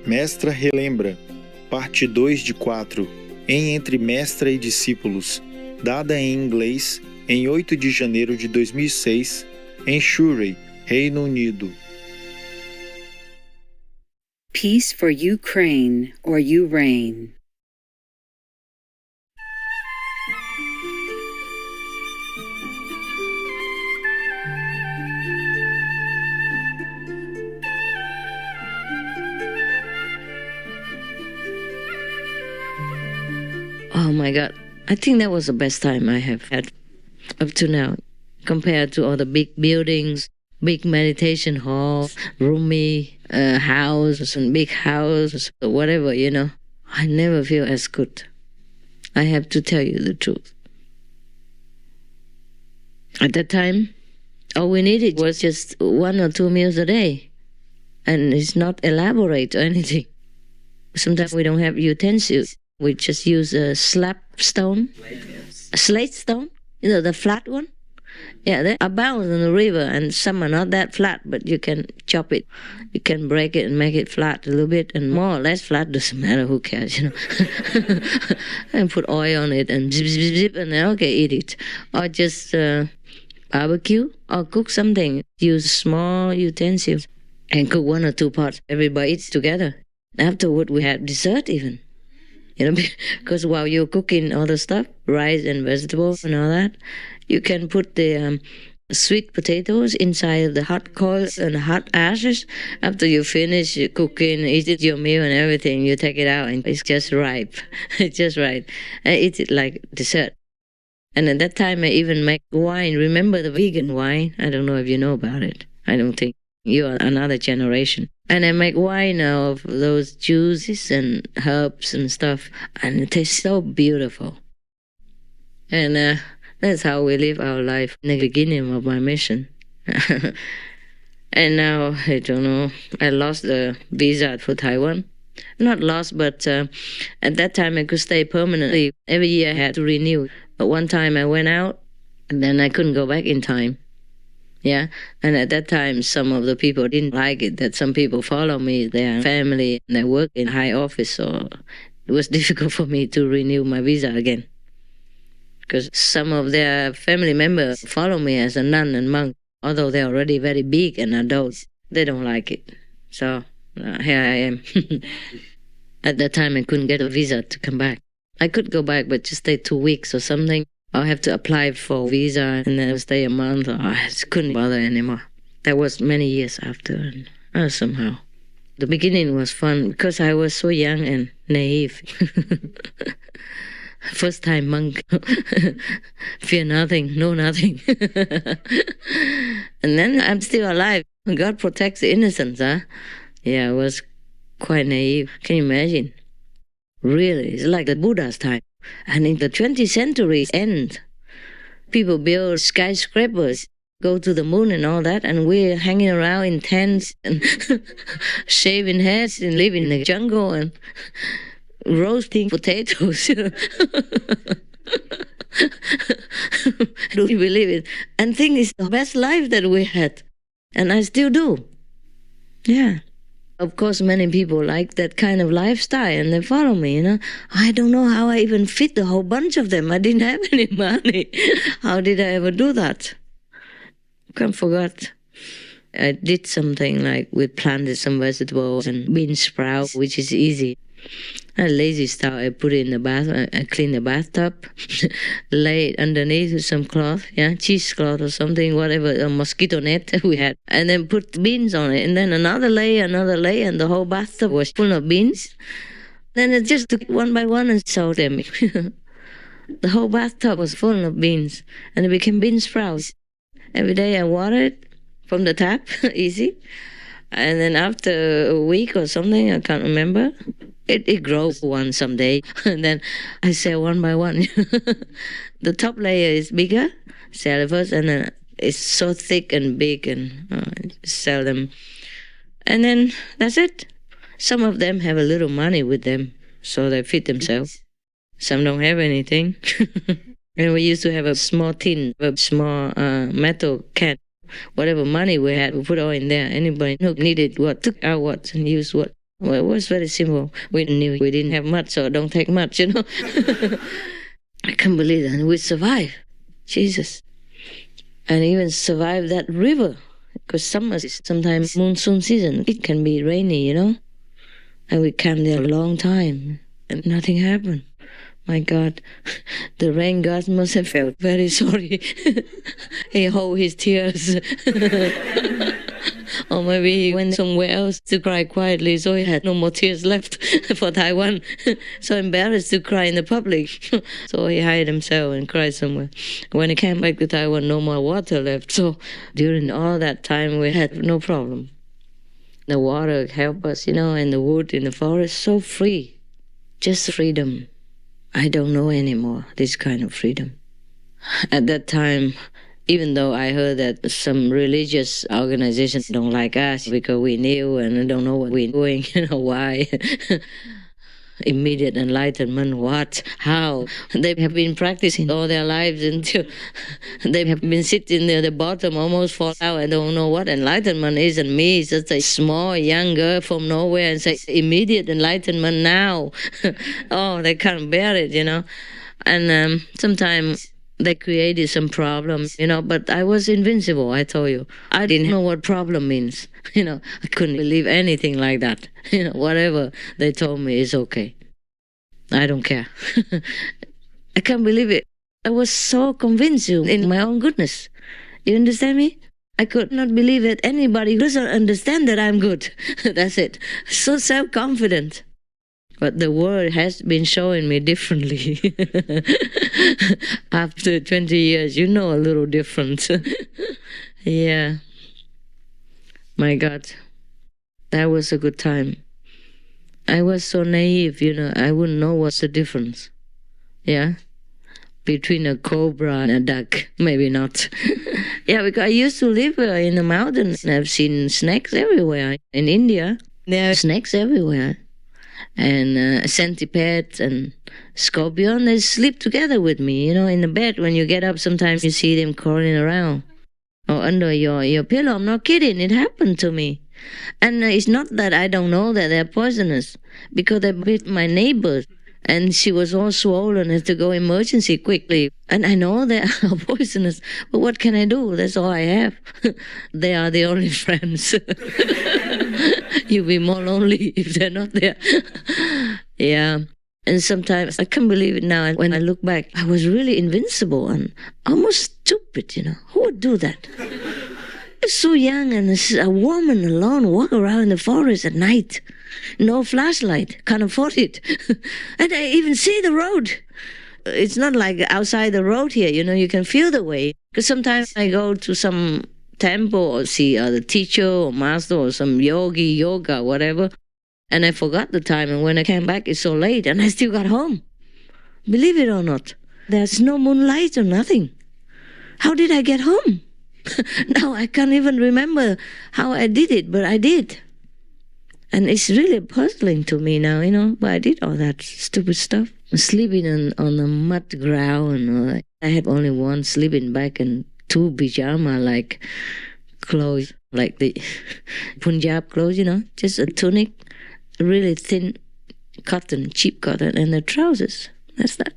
Mestra relembra, parte 2 de 4, em Entre Mestra e Discípulos, dada em inglês em 8 de janeiro de 2006, em Surrey, Reino Unido. Peace for Ukraine, or you reign. Oh my God, I think that was the best time I have had up to now, compared to all the big buildings, big meditation halls, roomy houses and big houses, whatever, I never feel as good. I have to tell you the truth. At that time, all we needed was just 1 or 2 meals a day, and it's not elaborate or anything. Sometimes we don't have utensils. We just use a slab stone, a slate stone, the flat one. Yeah, they abound in the river, and some are not that flat, but you can chop it. You can break it and make it flat a little bit, and more or less flat, doesn't matter, who cares, And put oil on it and zip, zip, zip, and then, okay, eat it. Or just barbecue or cook something. Use small utensils and cook 1 or 2 pots. Everybody eats together. Afterward, we had dessert even. Because while you're cooking all the stuff, rice and vegetables and all that, you can put the sweet potatoes inside the hot coals and hot ashes. After you finish cooking, eat your meal and everything, you take it out and it's just ripe. It's just right. I eat it like dessert. And at that time, I even make wine. Remember the vegan wine? I don't know if you know about it. I don't think. You are another generation. And I make wine of those juices and herbs and stuff. And it tastes so beautiful. And that's how we live our life in the beginning of my mission. And now, I don't know, I lost the visa for Taiwan. Not lost, but at that time I could stay permanently. Every year I had to renew. But one time I went out, and then I couldn't go back in time. Yeah, and at that time, some of the people didn't like it, that some people follow me, their family, and they work in high office, so it was difficult for me to renew my visa again. Because some of their family members follow me as a nun and monk, although they're already very big and adults. They don't like it. So here I am. At that time, I couldn't get a visa to come back. I could go back, but just stay 2 weeks or something. I'll have to apply for a visa and then stay a month. I just couldn't bother anymore. That was many years after. And somehow. The beginning was fun because I was so young and naive. First time monk. Fear nothing, know nothing. And then I'm still alive. God protects the innocents, huh? Yeah, I was quite naive. Can you imagine? Really, it's like the Buddha's time. And in the 20th century end, people build skyscrapers, go to the moon and all that, and we're hanging around in tents and shaving heads and living in the jungle and roasting potatoes. Do you believe it? And think it's the best life that we had. And I still do. Yeah. Of course, many people like that kind of lifestyle and they follow me, I don't know how I even fit the whole bunch of them. I didn't have any money. How did I ever do that? Can't forget. I did something like we planted some vegetables and bean sprouts, which is easy. A lazy style, I put it in the bath, I clean the bathtub, lay it underneath with some cloth, cheesecloth or something, whatever, a mosquito net we had, and then put beans on it, and then another layer, and the whole bathtub was full of beans. Then I just took one by one and sowed them. The whole bathtub was full of beans, and it became bean sprouts. Every day I water it from the tap, easy. And then after a week or something, I can't remember, it grows one someday. And then I sell one by one. The top layer is bigger, sell it first, and then it's so thick and big, and sell them. And then that's it. Some of them have a little money with them, so they feed themselves. Some don't have anything. And we used to have a small tin, a small metal can. Whatever money we had, we put all in there. Anybody who needed what, took out what and used what. Well, it was very simple. We knew we didn't have much, so don't take much, you know. I can't believe that. We survived. Jesus. And even survived that river. Because summer is sometimes monsoon season. It can be rainy, you know. And we camped there a long time. And nothing happened. My God, the rain god must have felt very sorry. He held his tears. Or maybe he went somewhere else to cry quietly, so he had no more tears left for Taiwan. So embarrassed to cry in the public. So he hid himself and cried somewhere. When he came back to Taiwan, no more water left. So during all that time, we had no problem. The water helped us, you know, and the wood in the forest, so free. Just freedom. I don't know anymore, this kind of freedom. At that time, even though I heard that some religious organizations don't like us because we knew and don't know what we're doing, you know, why? Immediate enlightenment, what? How? They have been practicing all their lives until they have been sitting near the bottom, almost fall out. I don't know what enlightenment is, and me is just a small young girl from nowhere and say immediate enlightenment now. Oh, they can't bear it, you know. And sometimes they created some problems, you know, but I was invincible, I told you. I didn't know what problem means, you know. I couldn't believe anything like that. You know, whatever they told me is okay. I don't care. I can't believe it. I was so convinced in my own goodness. You understand me? I could not believe that anybody doesn't understand that I'm good. That's it. So self-confident. But the world has been showing me differently. After 20 years, you know a little difference. Yeah. My God. That was a good time. I was so naive, you know, I wouldn't know what's the difference. Yeah? Between a cobra and a duck. Maybe not. Yeah, because I used to live in the mountains. I've seen snakes everywhere. In India, there are snakes everywhere. And centipedes and scorpion, they sleep together with me, you know, in the bed. When you get up, sometimes you see them crawling around or under your pillow. I'm not kidding, it happened to me. And it's not that I don't know that they're poisonous, because they bit my neighbor and she was all swollen, had to go emergency quickly. And I know they are poisonous, but what can I do? That's all I have. They are the only friends. You'll be more lonely if they're not there. Yeah. And sometimes I can't believe it now. When I look back, I was really invincible and almost stupid, you know. Who would do that? So young and a woman alone walk around in the forest at night. No flashlight, can't afford it. And I even see the road. It's not like outside the road here, you know, you can feel the way. Because sometimes I go to some temple or see the teacher or master or some yoga, whatever. And I forgot the time. And when I came back, it's so late and I still got home. Believe it or not, there's no moonlight or nothing. How did I get home? Now I can't even remember how I did it, but I did. And it's really puzzling to me now, you know, but I did all that stupid stuff. Sleeping on the mud ground. I had only one sleeping bag and two pajama-like clothes, like the Punjab clothes, you know, just a tunic, really thin cotton, cheap cotton, and the trousers. That's that.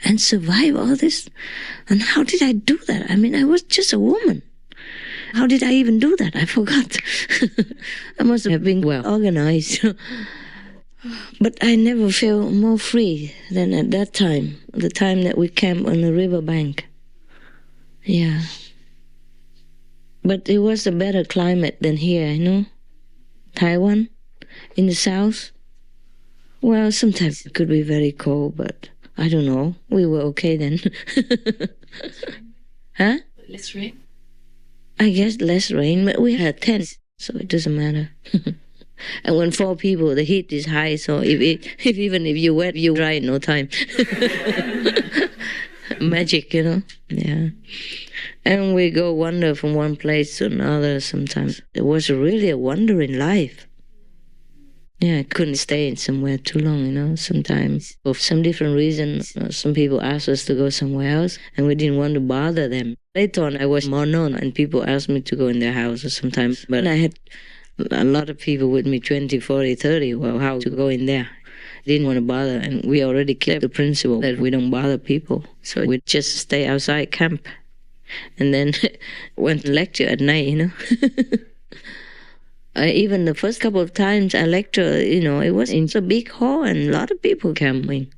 And survive all this. And how did I do that? I mean, I was just a woman. How did I even do that? I forgot. I must have been well organized. But I never felt more free than at that time, the time that we camped on the riverbank. Yeah. But it was a better climate than here, you know? Taiwan, in the south. Well, sometimes it could be very cold, but I don't know. We were okay then. Huh? Less rain? I guess less rain, but we had tents, so it doesn't matter. And when 4 people, the heat is high, so even if you're wet, you dry in no time. Magic, you know? Yeah. And we go wander from one place to another sometimes. It was really a wandering life. Yeah, I couldn't stay in somewhere too long, you know, sometimes. For some different reasons, some people asked us to go somewhere else, and we didn't want to bother them. Later on, I was more known, and people asked me to go in their houses sometimes. But I had A lot of people with me, 20, 40, 30, well, how to go in there? Didn't want to bother, and we already kept the principle that we don't bother people. So we just stay outside camp. And then went to lecture at night, Even the first couple of times I lecture, it was in a big hall and a lot of people came in.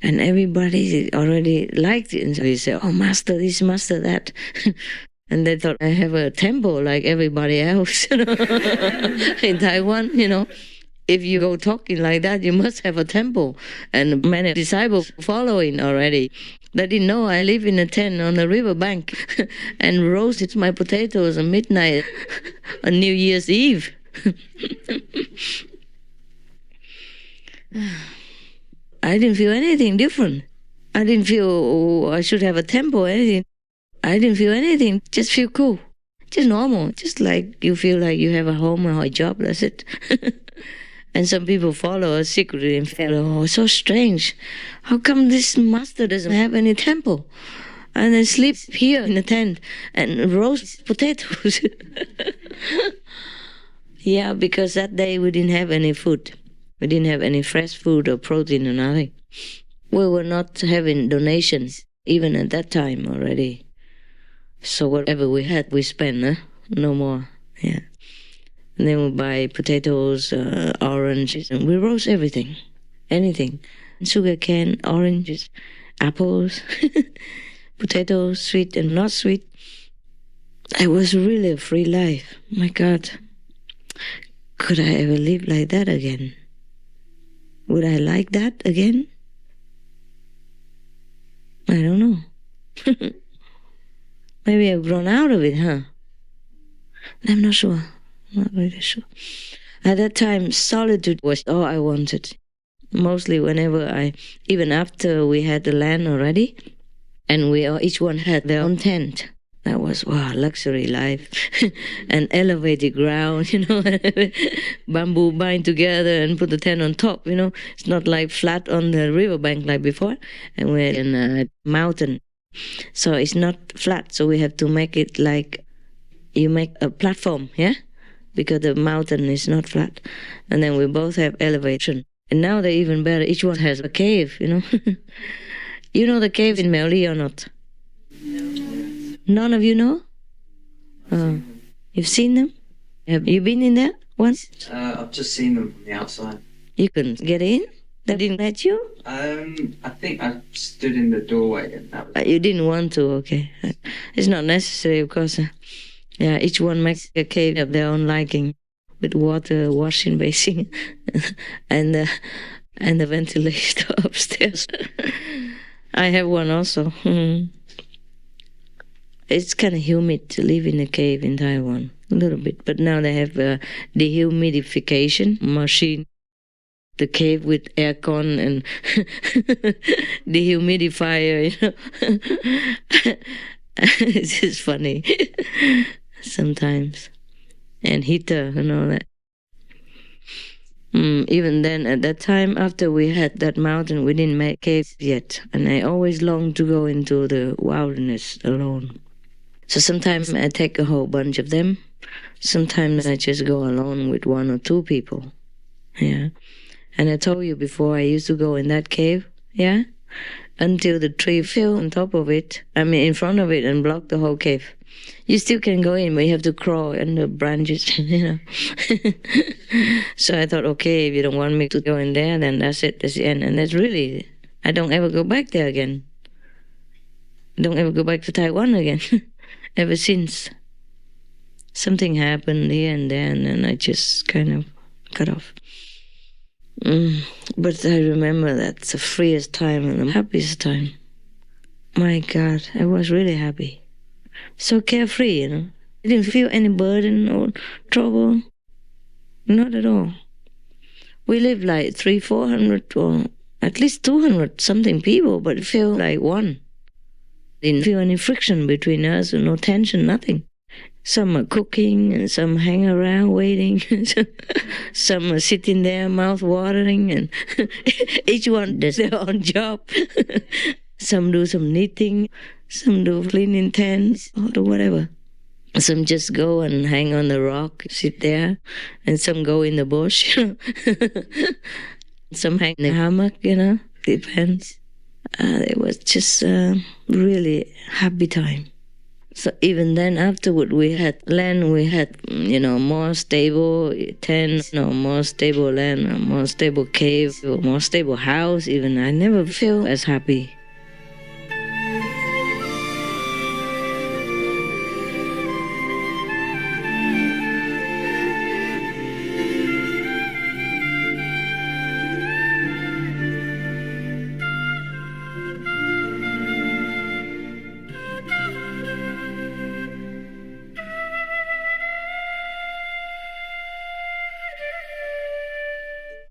And everybody already liked it. And so he said, oh, master this, master that. And they thought I have a temple like everybody else, in Taiwan, If you go talking like that, you must have a temple. And many disciples following already. They didn't know I live in a tent on the riverbank and roasted my potatoes at midnight on New Year's Eve. I didn't feel anything different. I didn't feel I should have a temple or anything. I didn't feel anything. Just feel cool. Just normal. Just like you feel like you have a home or a job. That's it. And some people follow us secretly and feel, oh, so strange. How come this master doesn't have any temple? And then sleep here in the tent and roast potatoes. Yeah, because that day we didn't have any food. We didn't have any fresh food or protein or nothing. We were not having donations, even at that time already. So whatever we had, we spent, no more. Yeah. And then we buy potatoes, oranges, and we roast everything, anything. Sugar cane, oranges, apples, potatoes, sweet and not sweet. It was really a free life. My God, could I ever live like that again? Would I like that again? I don't know. Maybe I've grown out of it, huh? I'm not sure. Not really sure. At that time, solitude was all I wanted. Mostly whenever even after we had the land already, and each one had their own tent. That was, wow, luxury life. And elevated ground, bamboo bind together and put the tent on top, It's not like flat on the riverbank like before. And we're in a mountain. So it's not flat, so we have to make it like you make a platform, yeah? Because the mountain is not flat. And then we both have elevation. And now they're even better. Each one has a cave, You know the cave in Meli or not? No. None of you know? You've seen them? Have you been in there once? I've just seen them from the outside. You couldn't get in? They didn't let you? I think I stood in the doorway and that was... You didn't want to, okay. It's not necessary, of course. Yeah, each one makes a cave of their own liking, with water, washing basin, and the ventilator upstairs. I have one also. It's kind of humid to live in a cave in Taiwan, a little bit. But now they have a dehumidification machine. The cave with aircon and dehumidifier, It's just funny sometimes. And heater and all that. Even then, at that time, after we had that mountain, we didn't make caves yet. And I always longed to go into the wilderness alone. So sometimes I take a whole bunch of them. Sometimes I just go alone with one or two people. Yeah. And I told you before, I used to go in that cave, yeah, until the tree fell on top of it, in front of it, and block the whole cave. You still can go in, but you have to crawl in the branches, So I thought, okay, if you don't want me to go in there, then that's it, that's the end. And that's really, I don't ever go back there again. I don't ever go back to Taiwan again, ever since. Something happened here and there, and then I just kind of cut off. But I remember that's the freest time and the happiest time. My God, I was really happy. So carefree, I didn't feel any burden or trouble. Not at all. We lived like 300-400 or at least 200 something people, but it felt like one. Didn't feel any friction between us, no tension, nothing. Some are cooking and some hang around waiting. Some are sitting there mouth watering, and each one does their own job. Some do some knitting, some do cleaning tents or whatever. Some just go and hang on the rock, sit there, and some go in the bush. Some hang in the hammock, depends. It was just a really happy time. So even then, afterward, we had land, we had, more stable tent, more stable land, more stable cave, more stable house even. I never feel as happy.